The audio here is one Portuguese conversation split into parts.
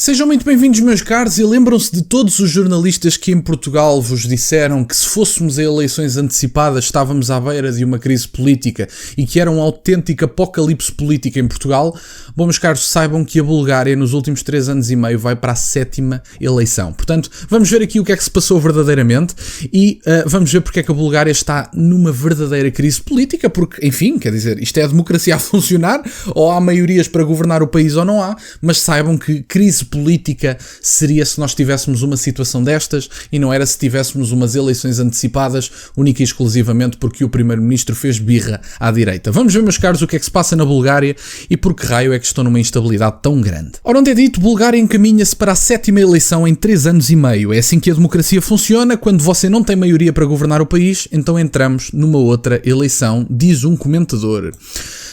Sejam muito bem-vindos, meus caros, e lembram-se de todos os jornalistas que em Portugal vos disseram que se fôssemos a eleições antecipadas estávamos à beira de uma crise política e que era um autêntico apocalipse político em Portugal? Bom, meus caros, saibam que a Bulgária nos últimos 3 anos e meio vai para a 7ª eleição. Portanto, vamos ver aqui o que é que se passou verdadeiramente e vamos ver porque é que a Bulgária está numa verdadeira crise política, porque, enfim, quer dizer, isto é a democracia a funcionar, ou há maiorias para governar o país ou não há, mas saibam que crise política seria se nós tivéssemos uma situação destas e não era se tivéssemos umas eleições antecipadas única e exclusivamente porque o primeiro-ministro fez birra à direita. Vamos ver, meus caros, o que é que se passa na Bulgária e por que raio é que estão numa instabilidade tão grande. Ora, onde é dito, Bulgária encaminha-se para a 7ª eleição em 3 anos e meio. É assim que a democracia funciona. Quando você não tem maioria para governar o país, então entramos numa outra eleição, diz um comentador.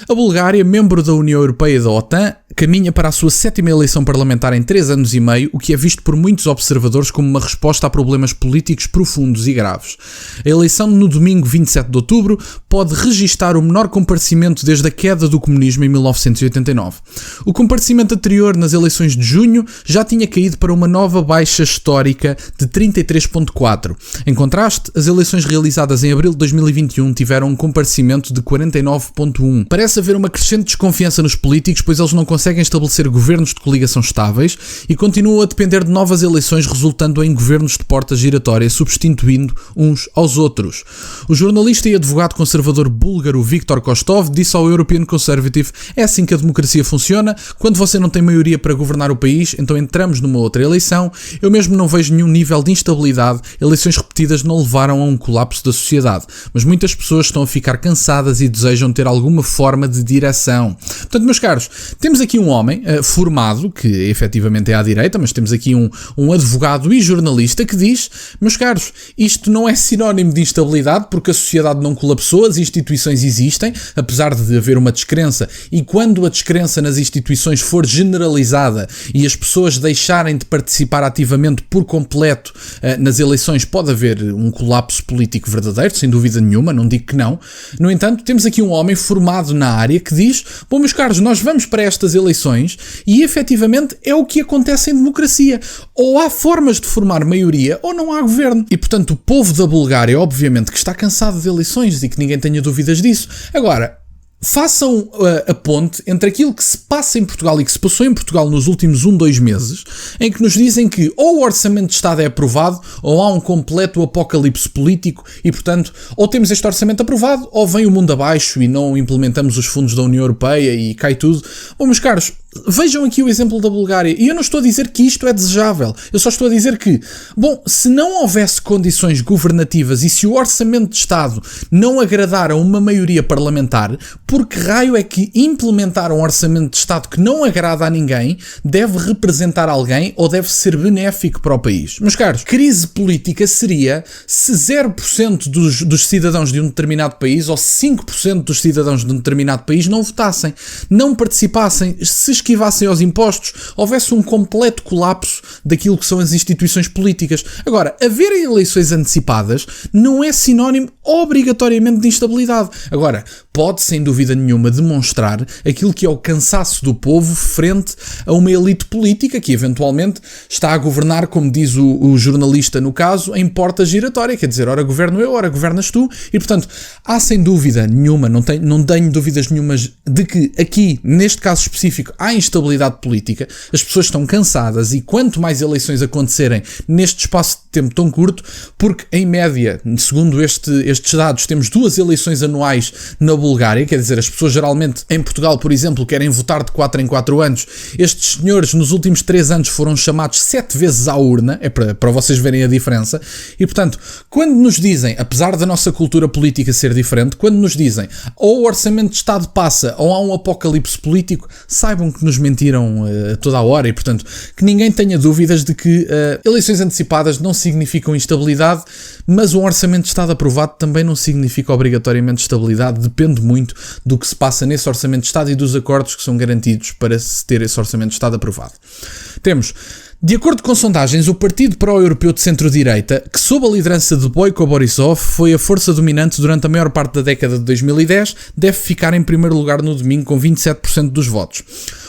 A Bulgária, membro da União Europeia e da OTAN, caminha para a sua 7ª eleição parlamentar em 3 anos e meio, o que é visto por muitos observadores como uma resposta a problemas políticos profundos e graves. A eleição no domingo 27 de outubro pode registar o menor comparecimento desde a queda do comunismo em 1989. O comparecimento anterior nas eleições de junho já tinha caído para uma nova baixa histórica de 33,4. Em contraste, as eleições realizadas em abril de 2021 tiveram um comparecimento de 49,1. Parece haver uma crescente desconfiança nos políticos, pois eles não conseguem estabelecer governos de coligação estáveis e continuam a depender de novas eleições, resultando em governos de porta giratória, substituindo uns aos outros. O jornalista e advogado conservador búlgaro Viktor Kostov disse ao European Conservative: é assim que a democracia funciona, quando você não tem maioria para governar o país, então entramos numa outra eleição. Eu mesmo não vejo nenhum nível de instabilidade, eleições repetidas não levaram a um colapso da sociedade, mas muitas pessoas estão a ficar cansadas e desejam ter alguma forma de direção. Portanto, meus caros, temos aqui um homem formado, que efetivamente é à direita, mas temos aqui um advogado e jornalista que diz: meus caros, isto não é sinónimo de instabilidade porque a sociedade não colapsou, as instituições existem, apesar de haver uma descrença, e quando a descrença nas instituições for generalizada e as pessoas deixarem de participar ativamente por completo nas eleições, pode haver um colapso político verdadeiro, sem dúvida nenhuma, não digo que não. No entanto, temos aqui um homem formado na área que diz: bom, meus caros, nós vamos para estas eleições e efetivamente é o que acontece em democracia. Ou há formas de formar maioria ou não há governo. E portanto o povo da Bulgária, obviamente, que está cansado de eleições e que ninguém tenha dúvidas disso. Agora, façam a ponte entre aquilo que se passa em Portugal e que se passou em Portugal nos últimos 2 meses, em que nos dizem que ou o Orçamento de Estado é aprovado ou há um completo apocalipse político e, portanto, ou temos este Orçamento aprovado ou vem o mundo abaixo e não implementamos os fundos da União Europeia e cai tudo. Bom, meus caros, vejam aqui o exemplo da Bulgária. E eu não estou a dizer que isto é desejável. Eu só estou a dizer que, bom, se não houvesse condições governativas e se o Orçamento de Estado não agradar a uma maioria parlamentar, por que raio é que implementar um Orçamento de Estado que não agrada a ninguém deve representar alguém ou deve ser benéfico para o país? Meus caros, crise política seria se 0% dos cidadãos de um determinado país ou 5% dos cidadãos de um determinado país não votassem, não participassem, se esquivassem aos impostos, houvesse um completo colapso daquilo que são as instituições políticas. Agora, haver eleições antecipadas não é sinónimo obrigatoriamente de instabilidade. Agora, pode, sem dúvida nenhuma, demonstrar aquilo que é o cansaço do povo frente a uma elite política que, eventualmente, está a governar, como diz o jornalista no caso, em porta giratória. Quer dizer, ora governo eu, ora governas tu. E, portanto, há sem dúvida nenhuma, não tenho dúvidas nenhumas de que aqui, neste caso específico, há instabilidade política. As pessoas estão cansadas e quanto mais eleições acontecerem neste espaço de tempo tão curto, porque, em média, segundo estes dados, temos 2 eleições anuais na Bulgária, quer dizer, as pessoas geralmente em Portugal, por exemplo, querem votar de 4 em 4 anos. Estes senhores nos últimos 3 anos foram chamados 7 vezes à urna, é para vocês verem a diferença. E portanto, quando nos dizem, apesar da nossa cultura política ser diferente, quando nos dizem ou o Orçamento de Estado passa ou há um apocalipse político, saibam que nos mentiram a toda a hora e portanto que ninguém tenha dúvidas de que eleições antecipadas não significam instabilidade, mas um Orçamento de Estado aprovado também não significa obrigatoriamente estabilidade, depende muito do que se passa nesse Orçamento de Estado e dos acordos que são garantidos para se ter esse Orçamento de Estado aprovado. Temos De acordo com sondagens, o partido pró-europeu de centro-direita, que sob a liderança de Boyko Borisov foi a força dominante durante a maior parte da década de 2010, deve ficar em primeiro lugar no domingo com 27% dos votos.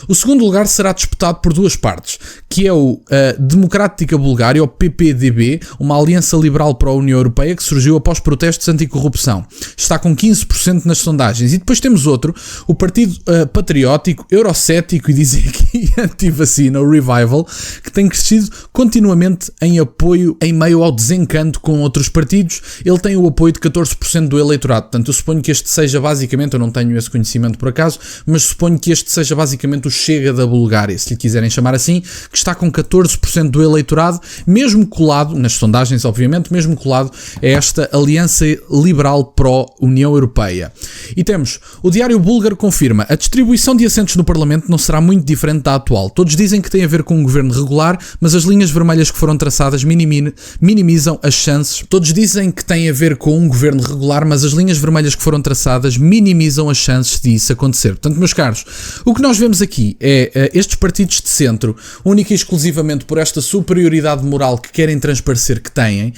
O segundo lugar será disputado por duas partes, que é o Democrática Bulgária, ou PPDB, uma aliança liberal para a União Europeia que surgiu após protestos anticorrupção. Está com 15% nas sondagens. E depois temos outro, o Partido Patriótico, Eurocético e dizem aqui anti-vacina, o Revival, que tem crescido continuamente em apoio em meio ao desencanto com outros partidos. Ele tem o apoio de 14% do eleitorado. Portanto, eu suponho que este seja basicamente, eu não tenho esse conhecimento por acaso, mas suponho que este seja basicamente o Chega da Bulgária, se lhe quiserem chamar assim, que está com 14% do eleitorado, mesmo colado, nas sondagens obviamente, mesmo colado a esta aliança liberal pró-União Europeia. E temos, o Diário Búlgaro confirma, a distribuição de assentos no Parlamento não será muito diferente da atual. Todos dizem que tem a ver com um governo regular, mas as linhas vermelhas que foram traçadas minimizam as chances. Todos dizem que tem a ver com um governo regular, mas as linhas vermelhas que foram traçadas minimizam as chances de isso acontecer. Portanto, meus caros, o que nós vemos aqui é estes partidos de centro, única e exclusivamente por esta superioridade moral que querem transparecer que têm,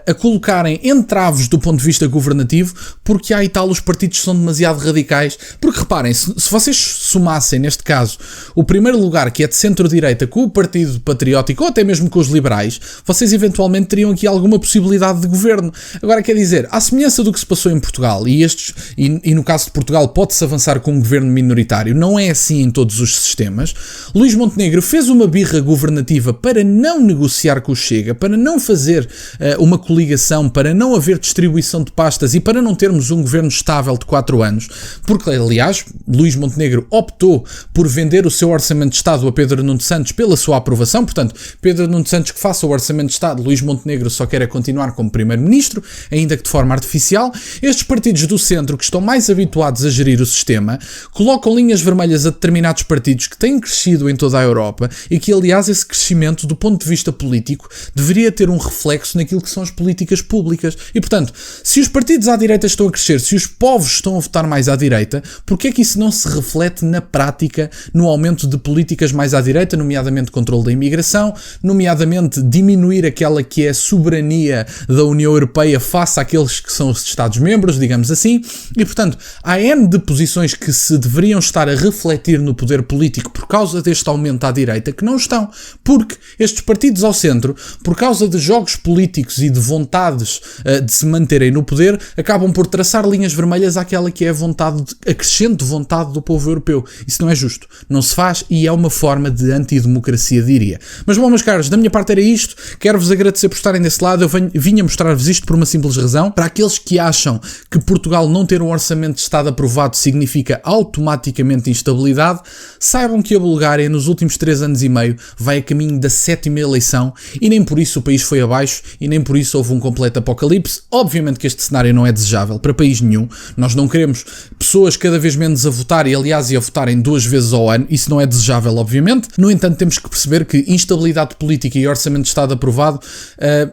a colocarem entraves do ponto de vista governativo, porque há e tal os partidos são demasiado radicais. Porque reparem, se vocês somassem neste caso o primeiro lugar, que é de centro-direita, com o Partido Patriótico ou até mesmo com os liberais, vocês eventualmente teriam aqui alguma possibilidade de governo. Agora, quer dizer, à semelhança do que se passou em Portugal, e no caso de Portugal pode-se avançar com um governo minoritário, não é assim em todos os sistemas. Luís Montenegro fez uma birra governativa para não negociar com o Chega, para não fazer uma coligação, para não haver distribuição de pastas e para não termos um governo estável de 4 anos, porque, aliás, Luís Montenegro optou por vender o seu orçamento de Estado a Pedro Nuno Santos pela sua aprovação. Portanto, Pedro Nuno Santos que faça o orçamento de Estado, Luís Montenegro só quer continuar como primeiro-ministro, ainda que de forma artificial. Estes partidos do centro, que estão mais habituados a gerir o sistema, colocam linhas vermelhas a determinados partidos que têm crescido em toda a Europa e que, aliás, esse crescimento, do ponto de vista político, deveria ter um reflexo naquilo que são as políticas públicas. E, portanto, se os partidos à direita estão a crescer, se os povos estão a votar mais à direita, porque é que isso não se reflete na prática no aumento de políticas mais à direita, nomeadamente controle da imigração, nomeadamente diminuir aquela que é a soberania da União Europeia face àqueles que são os Estados-membros, digamos assim, e, portanto, há N de posições que se deveriam estar a refletir no poder político por causa deste aumento à direita, que não estão, porque estes partidos ao centro, por causa de jogos políticos e de vontades de se manterem no poder, acabam por traçar linhas vermelhas àquela que é a crescente vontade do povo europeu. Isso não é justo, não se faz e é uma forma de antidemocracia, diria. Mas bom, meus caros, da minha parte era isto. Quero-vos agradecer por estarem desse lado. Eu vinha mostrar-vos isto por uma simples razão. Para aqueles que acham que Portugal não ter um orçamento de Estado aprovado significa automaticamente instabilidade, saibam que a Bulgária nos últimos 3 anos e meio vai a caminho da 7ª eleição e nem por isso o país foi abaixo e nem por isso houve um completo apocalipse. Obviamente que este cenário não é desejável para país nenhum. Nós não queremos pessoas cada vez menos a votar e, aliás, a votarem 2 vezes ao ano. Isso não é desejável, obviamente. No entanto, temos que perceber que instabilidade política e orçamento de Estado aprovado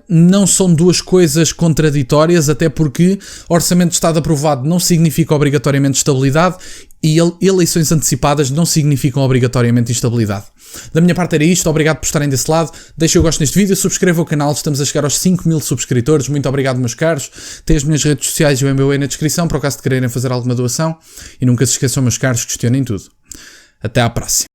não são duas coisas contraditórias, até porque orçamento de Estado aprovado não significa obrigatoriamente estabilidade e eleições antecipadas não significam obrigatoriamente instabilidade. Da minha parte era isto, obrigado por estarem desse lado, deixem o gosto neste vídeo, subscrevam o canal, estamos a chegar aos 5.000 subscritores, muito obrigado, meus caros. Tem as minhas redes sociais e o MBA na descrição, para o caso de quererem fazer alguma doação, e nunca se esqueçam, meus caros, questionem tudo. Até à próxima.